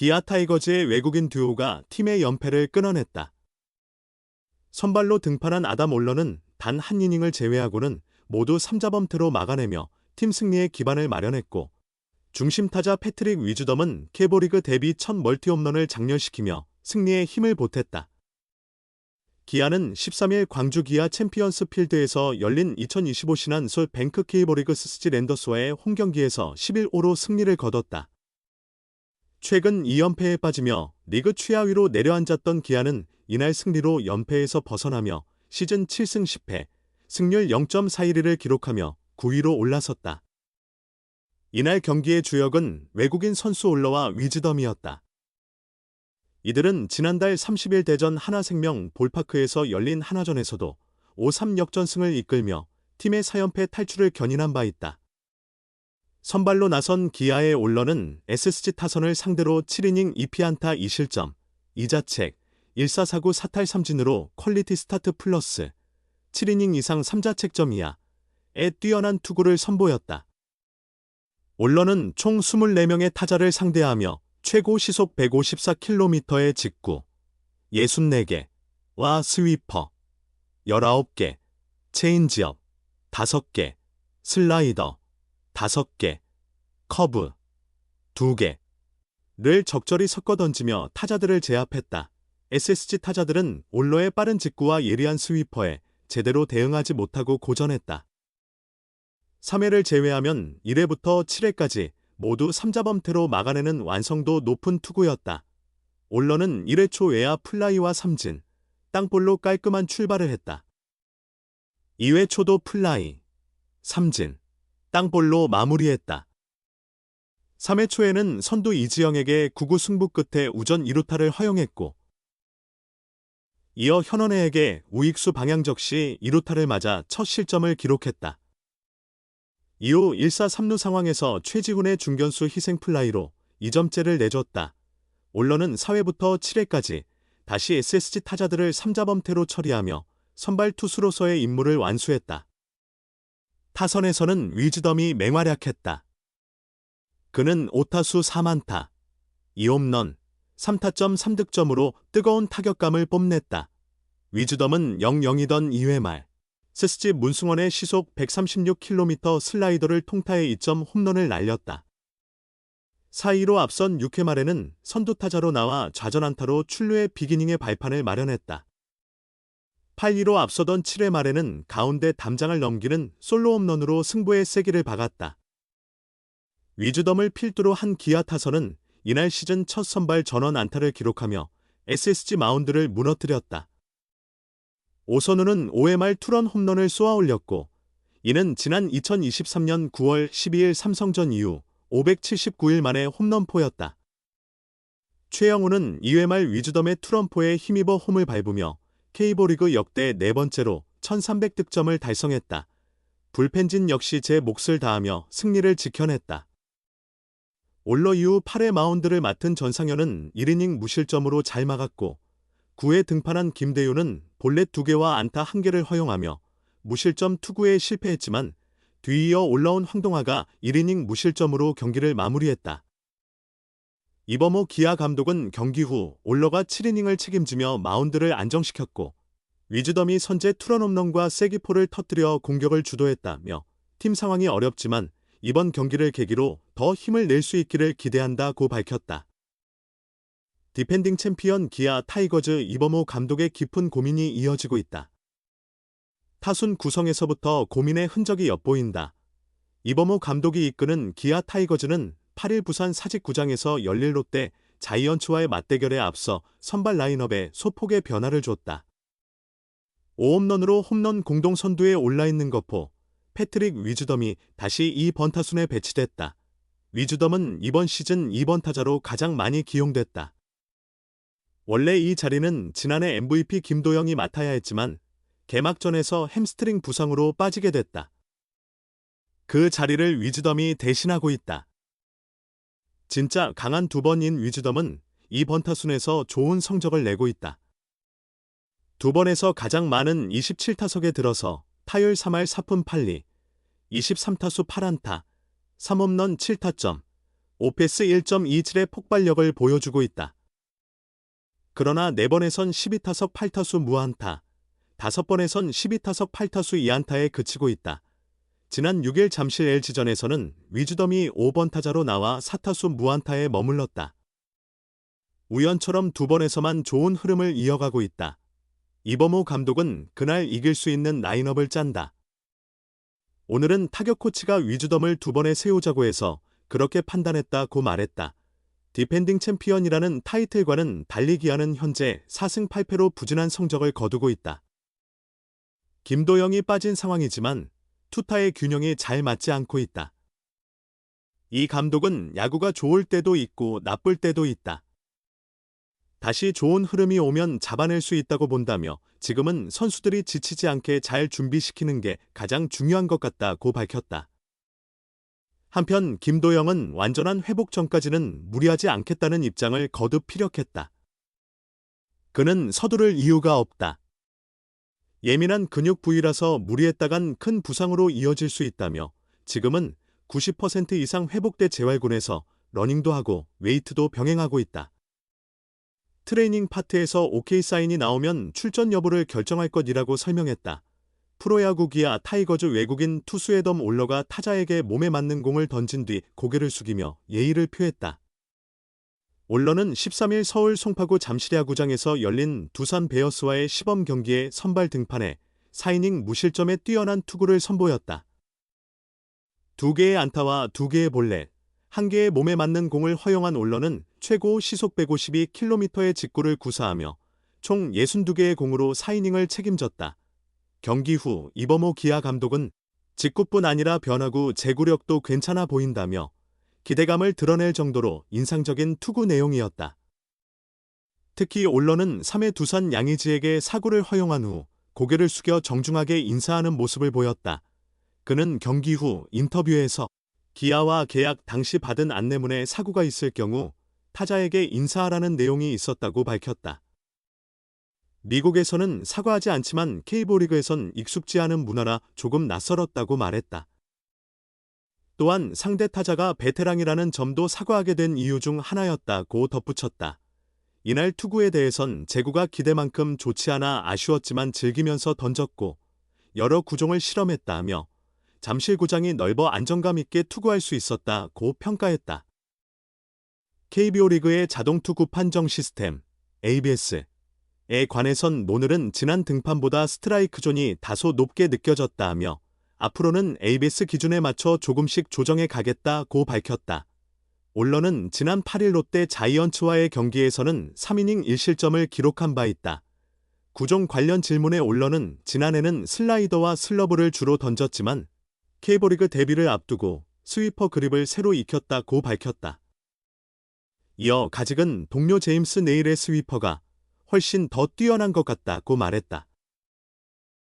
기아 타이거즈의 외국인 듀오가 팀의 연패를 끊어냈다. 선발로 등판한 아담 올러는 단 한 이닝을 제외하고는 모두 3자범퇴로 막아내며 팀 승리의 기반을 마련했고, 중심 타자 패트릭 위즈덤은 케이보리그 데뷔 첫 멀티홈런을 장렬시키며 승리에 힘을 보탰다. 기아는 13일 광주 기아 챔피언스 필드에서 열린 2025 신한솔 뱅크 케이보리그 스스지 랜더스와의 홈경기에서 11-5로 승리를 거뒀다. 최근 2연패에 빠지며 리그 최하위로 내려앉았던 기아는 이날 승리로 연패에서 벗어나며 시즌 7승 10패, 승률 0.41을 기록하며 9위로 올라섰다. 이날 경기의 주역은 외국인 선수 올러와 위즈덤이었다. 이들은 지난달 30일 대전 하나생명 볼파크에서 열린 하나전에서도 5-3 역전승을 이끌며 팀의 4연패 탈출을 견인한 바 있다. 선발로 나선 기아의 올러는 SSG 타선을 상대로 7이닝 2피안타 2실점, 2자책, 1사사구 4탈 3진으로 퀄리티 스타트 플러스 7이닝 이상 3자책점 이하의 뛰어난 투구를 선보였다. 올러는 총 24명의 타자를 상대하며 최고 시속 154km의 직구, 64개와 스위퍼, 19개, 체인지업, 5개, 슬라이더, 5개, 커브, 2개를 적절히 섞어 던지며 타자들을 제압했다. SSG 타자들은 올러의 빠른 직구와 예리한 스위퍼에 제대로 대응하지 못하고 고전했다. 3회를 제외하면 1회부터 7회까지 모두 3자범퇴로 막아내는 완성도 높은 투구였다. 올러는 1회 초 외야 플라이와 삼진, 땅볼로 깔끔한 출발을 했다. 2회 초도 플라이, 삼진, 땅볼로 마무리했다. 3회 초에는 선두 이지영에게 9구 승부 끝에 우전 2루타를 허용했고, 이어 현원혜에게 우익수 방향적 시 2루타를 맞아 첫 실점을 기록했다. 이후 1사 3루 상황에서 최지훈의 중견수 희생플라이로 2점째를 내줬다. 올러는 4회부터 7회까지 다시 SSG 타자들을 3자범퇴로 처리하며 선발 투수로서의 임무를 완수했다. 타선에서는 위즈덤이 맹활약했다. 그는 5타수 4안타, 2홈런, 3타점 3득점으로 뜨거운 타격감을 뽐냈다. 위즈덤은 0-0이던 2회 말, SSG 문승원의 시속 136km 슬라이더를 통타해 2점 홈런을 날렸다. 4-2로 앞선 6회 말에는 선두타자로 나와 좌전안타로 출루의 비기닝의 발판을 마련했다. 8-2로 앞서던 7회 말에는 가운데 담장을 넘기는 솔로 홈런으로 승부의 세기를 박았다. 위즈덤을 필두로 한 기아 타선은 이날 시즌 첫 선발 전원 안타를 기록하며 SSG 마운드를 무너뜨렸다. 오선우는 5회 말 투런 홈런을 쏘아올렸고, 이는 지난 2023년 9월 12일 삼성전 이후 579일 만에 홈런포였다. 최영우는 2회 말 위즈덤의 투런포에 힘입어 홈을 밟으며 K리그 역대 네 번째로 1300득점을 달성했다. 불펜진 역시 제 몫을 다하며 승리를 지켜냈다. 올러 이후 8회 마운드를 맡은 전상현은 1이닝 무실점으로 잘 막았고, 9회 등판한 김대효는 볼넷 2개와 안타 1개를 허용하며 무실점 투구에 실패했지만 뒤이어 올라온 황동하가 1이닝 무실점으로 경기를 마무리했다. 이범호 기아 감독은 경기 후 올러가 7이닝을 책임지며 마운드를 안정시켰고, 위즈덤이 선제 투런 홈런과 세기포를 터뜨려 공격을 주도했다며 팀 상황이 어렵지만 이번 경기를 계기로 더 힘을 낼 수 있기를 기대한다고 밝혔다. 디펜딩 챔피언 기아 타이거즈 이범호 감독의 깊은 고민이 이어지고 있다. 타순 구성에서부터 고민의 흔적이 엿보인다. 이범호 감독이 이끄는 기아 타이거즈는 8일 부산 사직구장에서 열릴 롯데 자이언츠와의 맞대결에 앞서 선발 라인업에 소폭의 변화를 줬다. 5홈런으로 홈런 공동 선두에 올라있는 거포 패트릭 위즈덤이 다시 2번 타순에 배치됐다. 위즈덤은 이번 시즌 2번 타자로 가장 많이 기용됐다. 원래 이 자리는 지난해 MVP 김도영이 맡아야 했지만 개막전에서 햄스트링 부상으로 빠지게 됐다. 그 자리를 위즈덤이 대신하고 있다. 진짜 강한 두 번인 위즈덤은 이번 타순에서 좋은 성적을 내고 있다. 두 번에서 가장 많은 27타석에 들어서 타율 3할 4푼 8리, 23타수 8안타, 3홈런 7타점, OPS 1.27의 폭발력을 보여주고 있다. 그러나 4번에선 12타석 8타수 무안타, 5번에선 12타석 8타수 2안타에 그치고 있다. 지난 6일 잠실 LG전에서는 위즈덤이 5번 타자로 나와 4타수 무안타에 머물렀다. 우연처럼 2번에서만 좋은 흐름을 이어가고 있다. 이범호 감독은 그날 이길 수 있는 라인업을 짠다. 오늘은 타격 코치가 위즈덤을 2번에 세우자고 해서 그렇게 판단했다고 말했다. 디펜딩 챔피언이라는 타이틀과는 달리 기아는 현재 4승 8패로 부진한 성적을 거두고 있다. 김도영이 빠진 상황이지만 투타의 균형이 잘 맞지 않고 있다. 이 감독은 야구가 좋을 때도 있고 나쁠 때도 있다. 다시 좋은 흐름이 오면 잡아낼 수 있다고 본다며 지금은 선수들이 지치지 않게 잘 준비시키는 게 가장 중요한 것 같다고 밝혔다. 한편 김도영은 완전한 회복 전까지는 무리하지 않겠다는 입장을 거듭 피력했다. 그는 서두를 이유가 없다. 예민한 근육 부위라서 무리했다간 큰 부상으로 이어질 수 있다며 지금은 90% 이상 회복돼 재활군에서 러닝도 하고 웨이트도 병행하고 있다. 트레이닝 파트에서 오케이 사인이 나오면 출전 여부를 결정할 것이라고 설명했다. 프로야구 기아 타이거즈 외국인 투수 에덤 올러가 타자에게 몸에 맞는 공을 던진 뒤 고개를 숙이며 예의를 표했다. 올러는 13일 서울 송파구 잠실야구장에서 열린 두산 베어스와의 시범 경기에 선발 등판해 4이닝 무실점의 뛰어난 투구를 선보였다. 2개의 안타와 2개의 볼넷, 1개의 몸에 맞는 공을 허용한 올러는 최고 시속 152km의 직구를 구사하며 총 62개의 공으로 4이닝을 책임졌다. 경기 후 이범호 기아 감독은 직구뿐 아니라 변화구 제구력도 괜찮아 보인다며 기대감을 드러낼 정도로 인상적인 투구 내용이었다. 특히 올러는 3회 두산 양의지에게 사구를 허용한 후 고개를 숙여 정중하게 인사하는 모습을 보였다. 그는 경기 후 인터뷰에서 기아와 계약 당시 받은 안내문에 사구가 있을 경우 타자에게 인사하라는 내용이 있었다고 밝혔다. 미국에서는 사과하지 않지만 K리그에선 익숙지 않은 문화라 조금 낯설었다고 말했다. 또한 상대 타자가 베테랑이라는 점도 사과하게 된 이유 중 하나였다고 덧붙였다. 이날 투구에 대해선 제구가 기대만큼 좋지 않아 아쉬웠지만 즐기면서 던졌고 여러 구종을 실험했다며 잠실구장이 넓어 안정감 있게 투구할 수 있었다고 평가했다. KBO 리그의 자동투구 판정 시스템 ABS에 관해선 오늘은 지난 등판보다 스트라이크 존이 다소 높게 느껴졌다 하며 앞으로는 ABS 기준에 맞춰 조금씩 조정해 가겠다고 밝혔다. 올러는 지난 8일 롯데 자이언츠와의 경기에서는 3이닝 1실점을 기록한 바 있다. 구종 관련 질문에 올러는 지난해는 슬라이더와 슬러브를 주로 던졌지만 K리그 데뷔를 앞두고 스위퍼 그립을 새로 익혔다고 밝혔다. 이어 가직은 동료 제임스 네일의 스위퍼가 훨씬 더 뛰어난 것 같다고 말했다.